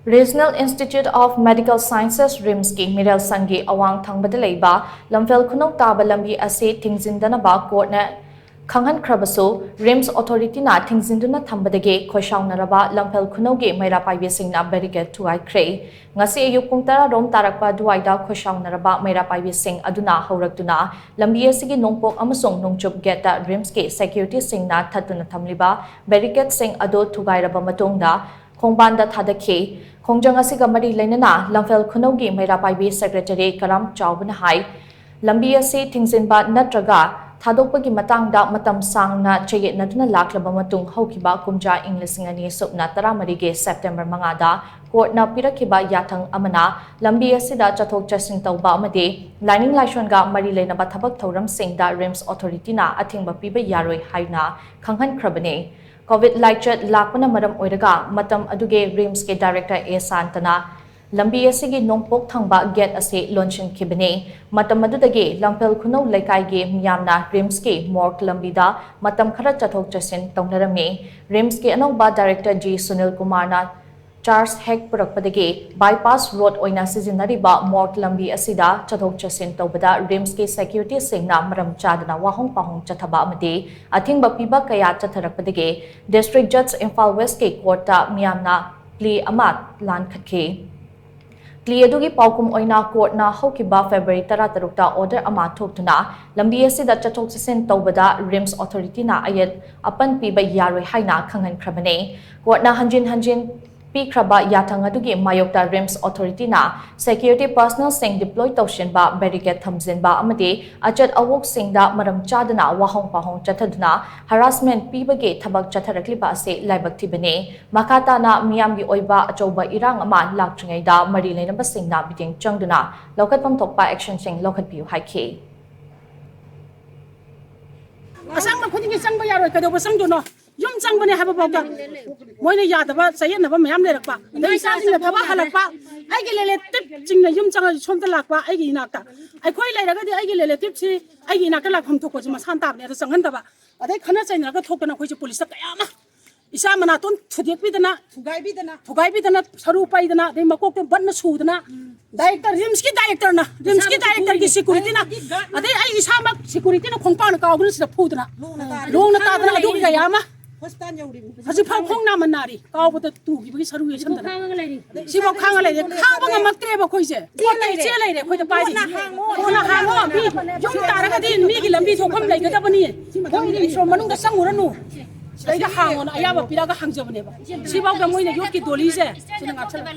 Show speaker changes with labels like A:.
A: Regional Institute of Medical Sciences RIMS ki Miral Sangi awang thangbada leiba lamfel khunau taba lambi ase tingzindana ba court na khanghan khrabasu RIMS authority na tingzinduna thambadage khoishaunaraba lamfel khunau ge maira paibe singna barricade tuai khrei ngasi ayuk pung 10 rom tarakpa duaida khoishaunaraba maira paibe sing aduna haurakduna lambi asigi nongpok amasung nongchup geta RIMS ke security singna thatuna thamliba barricade sing ado thugairaba matongda Khongbanda thadakhe Khongjang asiga mari lainana lamfel khunaugi maira paibi secretary Karam Chaubana hai lambi ase thingzinba natraga thadokpagi matangda matam sangna cheyet naduna laklaba matung haukiba kumja inglising ani sopna taramari ge September 5 da court na pirakhiba yathang amana lambi asida chathok chasing tawba amade lining laishon ga mari lainaba thabak thoram singda RIMS authority na athingba piba yaroi haina khanghan khrabane COVID lecture lakpana maram oiraga matam aduge RIMS ke director A Santana lambi asigi nongpok thangba get ase launchin khibane matam adudage lampel khunau laikai ge miyamna RIMS ke mork lambi da matam khara chathok chasin tongnaramne RIMS ke anauba director G Sunil Kumar na Charles Heck Purakpadage bypass road oina sizinariba mork lambi asida chathok chasin tawbada RIMS ke security singna maram chadana wahong pahong chathaba amade athingba piba kaya chatharakpadage district judge Imphal West ke court ta miyamna plea amat lan khatke plea adugi paukum oina court na hokiba February 13 ta order ama thoktuna lambi asida chathok chasin tawbada RIMS authority na ayat apan piba yaroi haina khanghan khrabane court na hanjin Pikraba yathang adugi mayokta RIMS authority na security personnel sing deploy tawshin ba barricade thamjin ba amade achat awok singda maram chadana wahong pahong chathaduna harassment pibage thabak chatharakli ba ase laibak thibane makata na miyam gi oiba achoba irang ama laktringai da mari leinaba singna biting changduna lokat pam thokpa action sing lokat piu haike
B: asang ma khudingi changba yaroi kadoba sangduno yum changbane haba bawda moina yadaba sayena mayam lerakpa dei sa singna thaba halakpa aigi lele tip chingna yum changa somta lakpa aigi inakta ai khoi leiraga di aigi lele tip si aigi inakta lakham thokko jima san tabne da sanghan daba adai khana chaina ga thokana khoi police kayama isa mana ton thudek bidana thugai bidana saru paidana dei makok banna sudana director RIMS ki director ki security na adai ai isa mak security na khongpa na kaugul sida phudana long na ta dana adu kayama Haji phang khong na manari kaw bota tu gi bagi saru ye chandana si mo khang le khang ba ngamak tre ba khoi je kon nei che le re khoi da pai na hango bi yum tara ga din mi gi lambi thokham lai ga da bani khoi ri so manung da sang uranu dai ga hango na aya ba pira ga hang je bane ba si ba ga moi na yot ki doli je sina ngap chala